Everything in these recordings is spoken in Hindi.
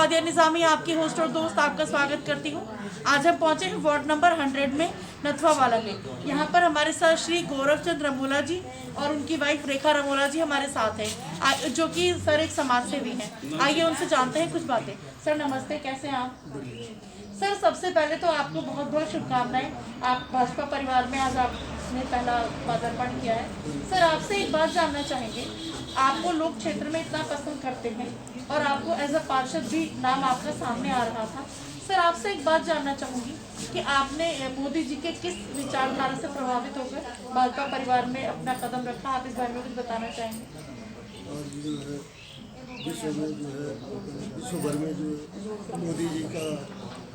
फादिया निज़ामी आपकी होस्ट और दोस्त आपका स्वागत करती हूँ। आज हम पहुँचे हैं वार्ड नंबर 100 में नथवावाला में। यहाँ पर हमारे साथ श्री गौरवचंद रमोला जी और उनकी वाइफ रेखा रमोला जी हमारे साथ हैं, जो कि सर एक समाज सेवी हैं। आइए उनसे जानते हैं कुछ बातें। सर नमस्ते, कैसे हैं आप? सर सबसे पहले तो आपको बहुत बहुत शुभकामनाएं। आप भाजपा परिवार में आज आपने पहला पदार्पण किया है। सर आपसे एक बात जानना चाहेंगे, आपको लोक क्षेत्र में इतना पसंद करते हैं और आपको एज अ पार्षद भी नाम आपका सामने आ रहा था। सर आपसे एक बात जानना चाहूँगी कि आपने मोदी जी के किस विचारधारा से प्रभावित होकर भाजपा परिवार में अपना कदम रखा, आप इस बारे में कुछ बताना चाहेंगे? आज जो है विश्व में जो है विश्व भर में जो मोदी जी का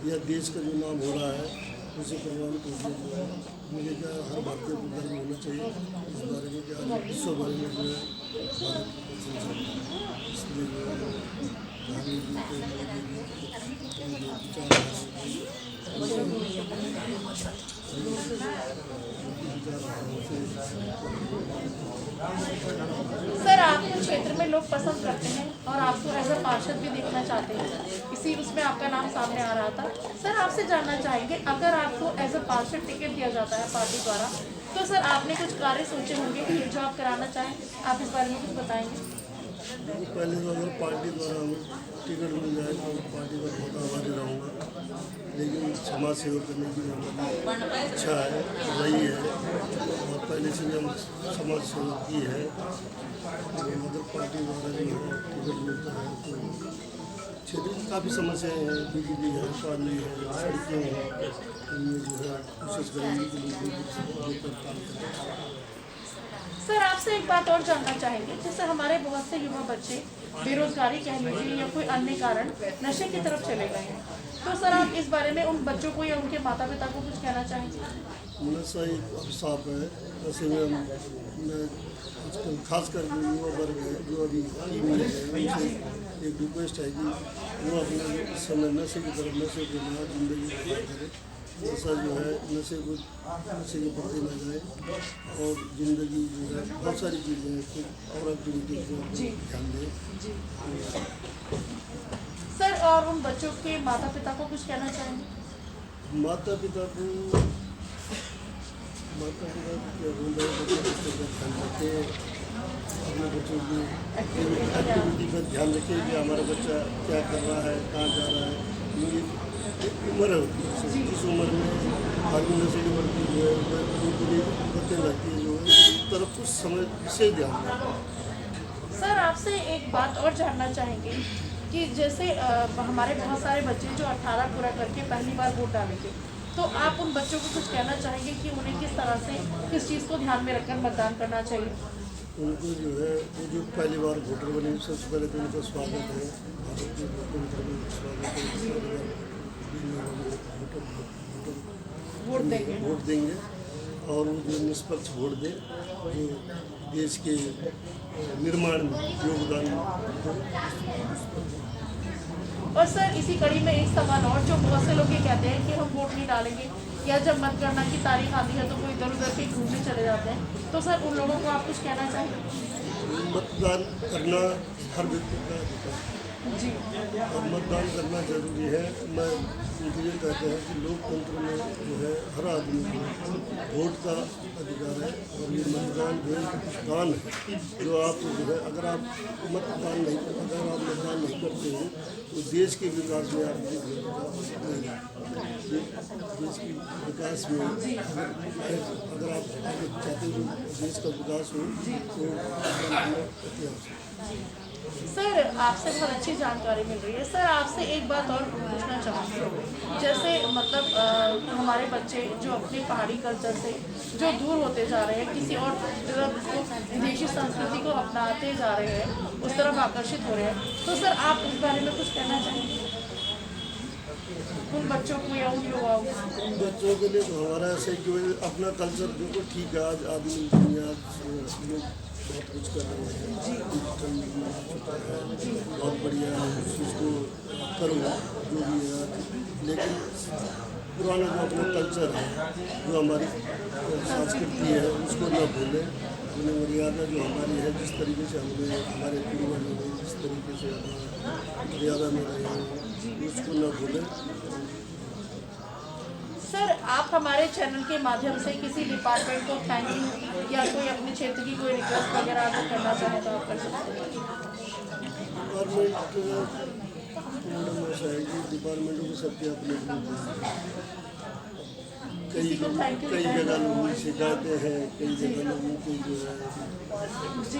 या देश का जो नाम हो रहा है उसे प्रभावित होकर जो है मुझे क्या हर भारतीय को गर्व होना चाहिए इस बारे में कि आज विश्व भर में जो है भारत की संसद इसलिए जो है प्रधानमंत्री के मोदी जी सर आपको क्षेत्र में लोग पसंद करते हैं और आपको एज अ पार्षद भी देखना चाहते हैं, इसी उसमें आपका नाम सामने आ रहा था। सर आपसे जानना चाहेंगे, अगर आपको एज अ पार्षद टिकट दिया जाता है पार्टी द्वारा, तो सर आपने कुछ कार्य सोचे होंगे जो आप कराना चाहें, आप इस बारे में कुछ बताएंगे? पहले तो अगर पार्टी द्वारा हमें टिकट मिल जाए तो पार्टी का बहुत आभारी रहूँगा, लेकिन समाज सेवा करने की हमारी इच्छा है, रही है और पहले से भी हम समाज सेवा की है। तो अगर पार्टी द्वारा जो है टिकट मिलता है तो क्षेत्र की काफ़ी समस्याएँ हैं, बिजली है, पानी है, सड़कें हैं, इनमें जो है कोशिश करेंगे कि लोग बेहतर काम करें। सर आपसे एक बात और जानना चाहेंगे, जैसे हमारे बहुत से युवा बच्चे बेरोजगारी कह लीजिए या कोई अन्य कारण नशे की तरफ चले गए हैं, तो सर आप इस बारे में उन बच्चों को या उनके माता पिता को कुछ कहना चाहेंगे? नशा एक अभिशाप है। नशे में मैं आजकल खासकर जो युवा वर्ग है जो अभी टीनेज है उनसे एक रिक्वेस्ट है कि वो अपने इस समय नशे की तरफ नशे के ना जिंदगी बर्बाद करें। नशा जो है नशे के प्रति न जाए और ज़िंदगी जो है बहुत सारी चीज़ें हैं तो और एक्टिविटीज़ को ध्यान दें। सर और उन बच्चों के माता पिता को कुछ कहना चाहेंगे? माता पिता को क्या बोल रहे हैं, बच्चों का ध्यान रखें, अपने बच्चों की एक्टिविटी पर ध्यान रखें कि हमारा बच्चा क्या कर रहा है, कहाँ जा रहा है। मेरी एक उम्र होती है, इस उम्र में आदमी नशे की बढ़ती जो है पूरी बच्चे लगती है जो है इस तरफ कुछ समय से ध्यान रखें। सर आपसे एक बात और जानना चाहेंगे कि जैसे हमारे बहुत सारे बच्चे जो 18 पूरा करके पहली बार वोट डालेंगे, तो आप उन बच्चों को कुछ कहना चाहेंगे कि उन्हें किस तरह से किस चीज़ को ध्यान में रखकर मतदान करना चाहिए? उनको जो है वो जो पहली बार वोटर बने सबसे पहले तो उनका स्वागत है, भारत के लोकतंत्र में स्वागत है। वोट देंगे और वो जो निष्पक्ष वोट दें, जो देश के निर्माण में योगदान। और सर इसी कड़ी में एक सवाल और, जो बहुत से लोग ये कहते हैं कि हम वोट नहीं डालेंगे या जब मतगणना की तारीख आती है तो वो इधर उधर के घूमने चले जाते हैं, तो सर उन लोगों को आप कुछ कहना चाहेंगे? मतदान करना हर व्यक्ति का अधिकार है जी, और मतदान करना जरूरी है। मैं ये कहते हैं कि लोकतंत्र में जो है हर आदमी को वोट का अधिकार है और ये मतदान जो है दान है जो आप जो है अगर आप मतदान नहीं करते हो तो देश के विकास में आप देश के विकास में अगर आप चाहते हो देश का विकास हो तो इतिहास। सर आपसे बहुत अच्छी जानकारी मिल रही है। सर आपसे एक बात और पूछना चाहूँगी, जैसे मतलब हमारे बच्चे जो अपने पहाड़ी कल्चर से जो दूर होते जा रहे हैं, किसी और विदेशी संस्कृति को अपनाते जा रहे हैं, उस तरफ आकर्षित हो रहे हैं, तो सर आप इस बारे में कुछ कहना चाहेंगे उन बच्चों को या उन युवाओं को? उन बच्चों के लिए तो हमारा ऐसे जो अपना कल्चर बिल्कुल ठीक है। आज आदमी दुनिया लोग बहुत कुछ कर रहे हैं, डिजिटल आ चुका है, बहुत बढ़िया है, उसको करो जो भी है, लेकिन पुराना जो अपना कल्चर है जो हमारी संस्कृति है उसको न भूलें अपनी मर्यादा जो हमारी है, जिस तरीके से हमने हमारे पूर्वजों ने जिस तरीके से मर्यादा में रहे हैं उसको न भूलें। सर, आप हमारे चैनल के माध्यम से किसी डिपार्टमेंट को थैंक यू या कोई अपने क्षेत्र की कोई रिक्वेस्ट वगैरह अगर करना चाहें तो आप कर सकते हैं। डिपार्टमेंटों को सबके अपने किसी को thank you कई कहना जगह लोगों की शिकायतें हैं, कई जगह लोगों की जो है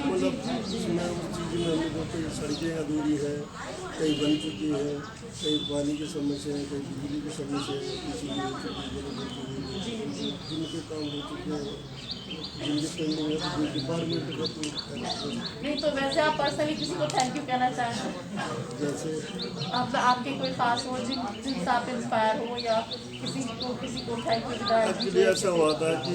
मतलब उसमें उस चीज़ में हम लोगों की सड़कें अधूरी है, कई बन चुकी है, कई पानी की समस्या है, कई बिजली की समस्या है, जिनके काम हो चुके हैं, जिनके पेंडिंग है, तो डिपार्टमेंट का तो नहीं, तो वैसे आप पर्सनली किसी को थैंक यू कहना चाहेंगे? जैसे आपके कोई खास हो जिनसे आप इंस्पायर हो या किसी को थैंक यू एक्चुअली ऐसा हुआ था कि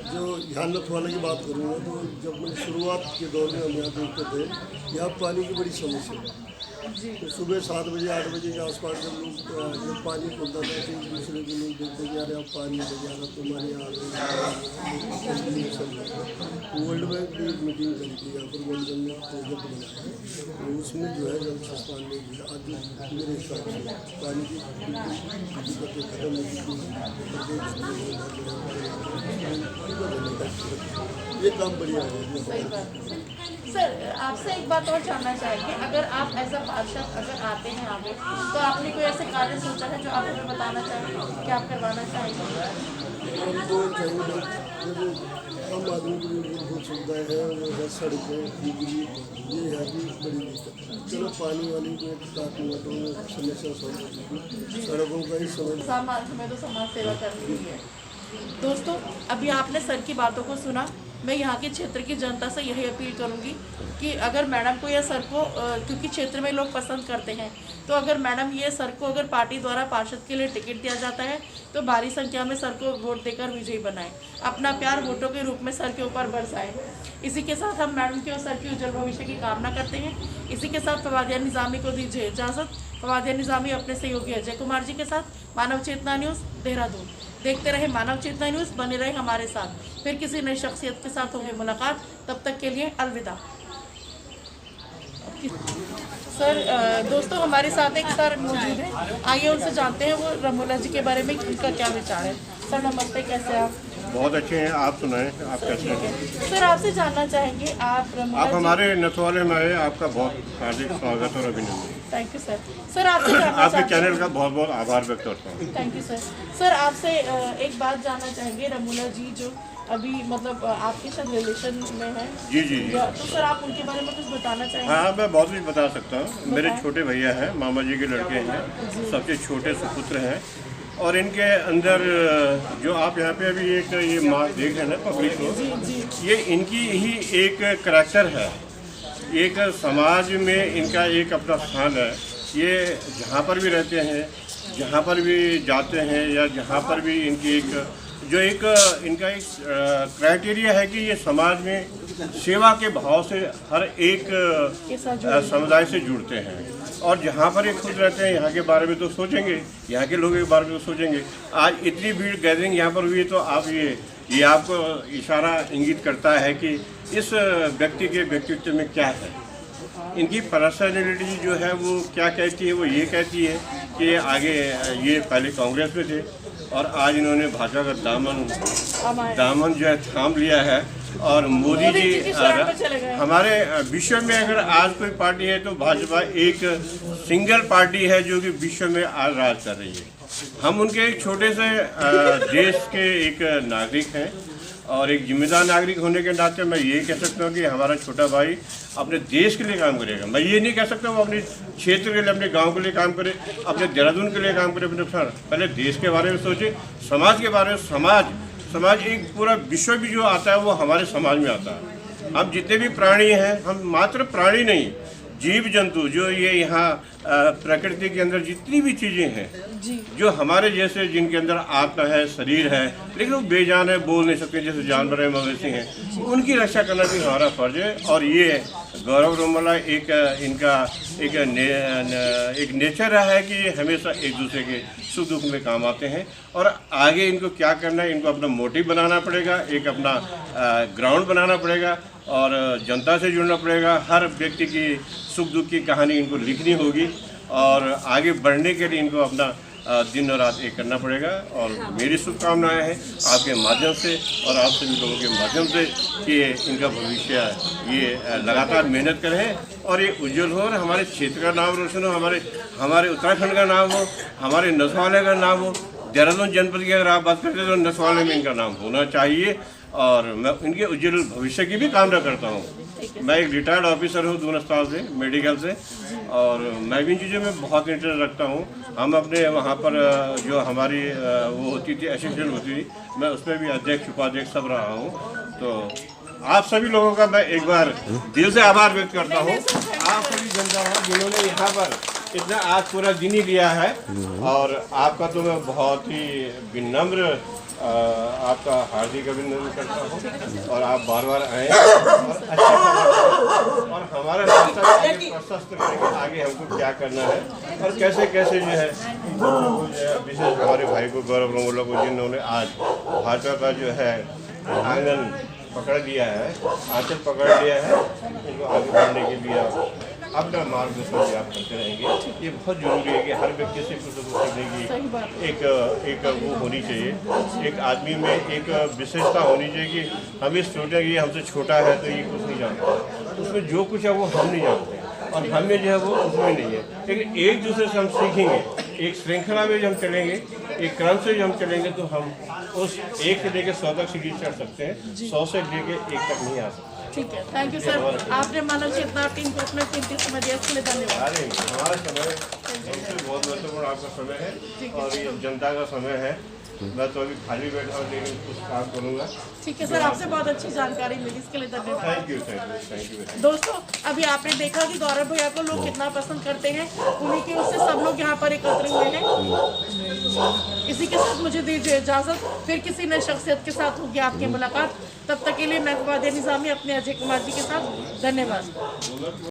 जो यहाँ नथवाला की बात करूँगा तो जब मैं शुरुआत के दौर में हम यहाँ देखते थे, यहाँ पानी की बड़ी समस्या है। तो सुबह 7 बजे 8 बजे के आसपास जब लोग जब पानी खुलता था तो एक दूसरे को लोग देखते कि अरे अब पानी ले जा रहा तुम्हारे यहाँ वर्ल्ड बैंक की एक मीटिंग करी थी यहाँ पर, वर्ल्ड बैंक ने प्रोजेक्ट बनाया तो उसमें जो है जल संस्थान ने आज मेरे हिसाब से पानी की दिक्कतें खत्म हो चुकी हैं। ये काम बढ़िया है। सर, आपसे एक बात और जानना चाहेंगे, अगर आप एज अ पार्षद अगर आते हैं आगे तो आपने कोई ऐसे कार्य सोचा है जो आप हमें बताना चाहेंगे कि आप करवाना चाहेंगे? हमको चाहिए जब आम आदमी की जो मूलभूत सुविधाएँ हैं वो है सड़कें, बिजली, ये है कि बड़ी दिक्कत। चलो पानी वाली में काफ़ी मिनटों में समस्या सॉल्व हो चुकी, सड़कों का ही समय समाज में तो समाज सेवा करनी ही है। दोस्तों, अभी आपने सर की बातों को सुना। मैं यहाँ के क्षेत्र की जनता से यही अपील करूँगी कि अगर मैडम को या सर को, क्योंकि क्षेत्र में लोग पसंद करते हैं, तो अगर मैडम ये सर को अगर पार्टी द्वारा पार्षद के लिए टिकट दिया जाता है तो भारी संख्या में सर को वोट देकर विजयी बनाएं, अपना प्यार वोटों के रूप में सर के ऊपर बरसाएं। इसी के साथ हम मैडम के और सर की उज्जवल भविष्य की कामना करते हैं। इसी के साथ फवादिया निज़ामी को दीजिए इजाज़त। फवादिया निज़ामी अपने सहयोगी अजय कुमार जी के साथ मानव चेतना न्यूज़, देहरादून। देखते रहे मानव चेतना न्यूज़, बने रहे हमारे साथ। फिर किसी नई शख्सियत के साथ होंगे मुलाकात, तब तक के लिए अलविदा। सर, दोस्तों हमारे साथ एक सर मौजूद है, आइए उनसे जानते हैं वो रमोला जी के बारे में उनका क्या विचार है। सर नमस्ते, कैसे हैं आप? बहुत अच्छे हैं, आप सुनाएं, आप कैसे हैं? सर, आपसे जानना चाहेंगे आप हमारे नथवाले में आए, आपका बहुत हार्दिक स्वागत और अभिनंदन। Thank you sir. सर, आपसे जानना आपके चैनल का बहुत बहुत आभार व्यक्त करता हूँ। Thank you sir. सर, आपसे एक बात जानना चाहेंगे, रमोला जी जो अभी मतलब आपके साथ रिलेशन में है, जी जी जी। तो सर आप उनके बारे में कुछ बताना चाहेंगे? हाँ, मैं बहुत कुछ बता सकता हूँ। मेरे छोटे भैया हैं, मामा जी के लड़के हैं, सबसे छोटे सुपुत्र हैं। और इनके अंदर जो आप यहाँ पे अभी एक ये माँ देख रहे हैं ना पब्लिक को, ये इनकी ही एक करैक्टर है, एक समाज में इनका एक अपना स्थान है। ये जहाँ पर भी रहते हैं, जहाँ पर भी जाते हैं या जहाँ पर भी इनकी एक इनका एक क्राइटेरिया है कि ये समाज में सेवा के भाव से हर एक समुदाय से जुड़ते हैं। और जहाँ पर ये खुद रहते हैं यहाँ के बारे में तो सोचेंगे, यहाँ के लोगों के बारे में तो सोचेंगे। आज इतनी भीड़ गैदरिंग यहाँ पर हुई है तो आप ये आपको इशारा इंगित करता है कि इस व्यक्ति के व्यक्तित्व में क्या है। इनकी पर्सनैलिटी जो है वो क्या कहती है, वो ये कहती है कि आगे ये पहले कांग्रेस में थे और आज इन्होंने भाजपा का दामन जो है थाम लिया है। और मोदी जी हमारे विश्व में अगर आज कोई पार्टी है तो भाजपा एक सिंगल पार्टी है जो कि विश्व में आज राज कर रही है। हम उनके एक छोटे से देश के एक नागरिक हैं और एक जिम्मेदार नागरिक होने के नाते मैं ये कह सकता हूँ कि हमारा छोटा भाई अपने देश के लिए काम करेगा। मैं ये नहीं कह सकता वो अपने क्षेत्र के लिए, अपने गांव के लिए काम करे, अपने देहरादून के लिए काम करे। अपने पहले देश के बारे में सोचे, समाज के बारे में। समाज एक पूरा विश्व भी जो आता है वो हमारे समाज में आता है। हम जितने भी प्राणी हैं, हम मात्र प्राणी नहीं, जीव जंतु जो ये यहाँ प्रकृति के अंदर जितनी भी चीज़ें हैं जी जो हमारे जैसे जिनके अंदर आत्मा है, शरीर है, लेकिन वो बेजान है, बोल नहीं सकते, जैसे जानवर है, मवेशी हैं, उनकी रक्षा करना भी हमारा फर्ज है। और ये गौरव रमोला एक इनका एक नेचर रहा है कि हमेशा एक दूसरे के सुख दुख में काम आते हैं। और आगे इनको क्या करना है, इनको अपना मोटिव बनाना पड़ेगा, एक अपना ग्राउंड बनाना पड़ेगा और जनता से जुड़ना पड़ेगा। हर व्यक्ति की सुख दुख की कहानी इनको लिखनी होगी और आगे बढ़ने के लिए इनको अपना दिन और रात एक करना पड़ेगा। और मेरी शुभकामनाएं हैं आपके माध्यम से और आप सभी लोगों के माध्यम से कि इनका भविष्य ये लगातार मेहनत करें और ये उज्जवल हो और हमारे क्षेत्र का नाम रोशन हो, हमारे उत्तराखंड का नाम हो, हमारे नसवाले का नाम हो। देहरादून जनपद की अगर आप बात करते तो नसवाले में इनका नाम होना चाहिए और मैं इनके उज्जवल भविष्य की भी कामना करता हूँ। मैं एक रिटायर्ड ऑफिसर हूँ दून अस्पताल से, मेडिकल से, और मैं भी इन चीज़ों में बहुत इंटरेस्ट रखता हूँ। हम अपने वहाँ पर जो हमारी वो होती थी, असिस्टेंट होती थी, मैं उसमें भी अध्यक्ष उपाध्यक्ष सब रहा हूँ। तो आप सभी लोगों का मैं एक बार दिल से आभार व्यक्त करता हूँ। आप सभी जनता जिन्होंने यहाँ पर इतना आज पूरा दिन ही लिया है और आपका तो मैं बहुत ही विनम्र आपका हार्दिक अभिनंदन करता हूँ और आप बार बार आए और अच्छे और हमारा रास्ता प्रशस्त करेंगे आगे हमको क्या करना है और कैसे कैसे जो है विशेष हमारे भाई को गौरव रमोला को जिन्होंने आज भाजपा का जो है आंगन पकड़ लिया है, आंचल पकड़ लिया है, इनको आगे बढ़ने के लिए अपना मार्गदर्शन भी आप करते रहेंगे। ये बहुत जरूरी है कि हर व्यक्ति से कुछ न कुछ सीखने की एक वो होनी चाहिए, एक आदमी में एक विशेषता होनी चाहिए कि हम ये सोचें कि हमसे छोटा है तो ये कुछ नहीं जानता, उसमें जो कुछ है वो हम नहीं जानते और हमें जो है वो उसमें नहीं है। लेकिन एक दूसरे से हम सीखेंगे, एक श्रृंखला में जो हम चलेंगे, एक क्रम से जो हम चलेंगे तो हम उस 1 से लेकर 100 तक सीढ़ी चढ़ सकते हैं, 100 से लेकर 1 तक नहीं आ सकते। ठीक है, थैंक यू सर। आपने मानव चेतना टीम को अपना कीमती समय दिया, इसके लिए धन्यवाद। अरे हमारा समय हमसे बहुत महत्वपूर्ण आपका समय है और ये जनता का समय है। मैं तो अभी खाली बैठा हूँ लेकिन कुछ काम करूँगा। ठीक है सर, आपसे बहुत अच्छी जानकारी मिली, इसके लिए धन्यवाद। Thank you. दोस्तों, अभी आपने देखा कि गौरव भैया को लोग कितना पसंद करते हैं, उन्हीं की उससे सब लोग यहाँ पर एकत्र हुए हैं। इसी के साथ मुझे दीजिए इजाजत, फिर किसी नई शख्सियत के साथ होगी आपकी मुलाकात। तब तक के लिए मैं फवाद निज़ामी अपने अजय कुमार जी के साथ, धन्यवाद।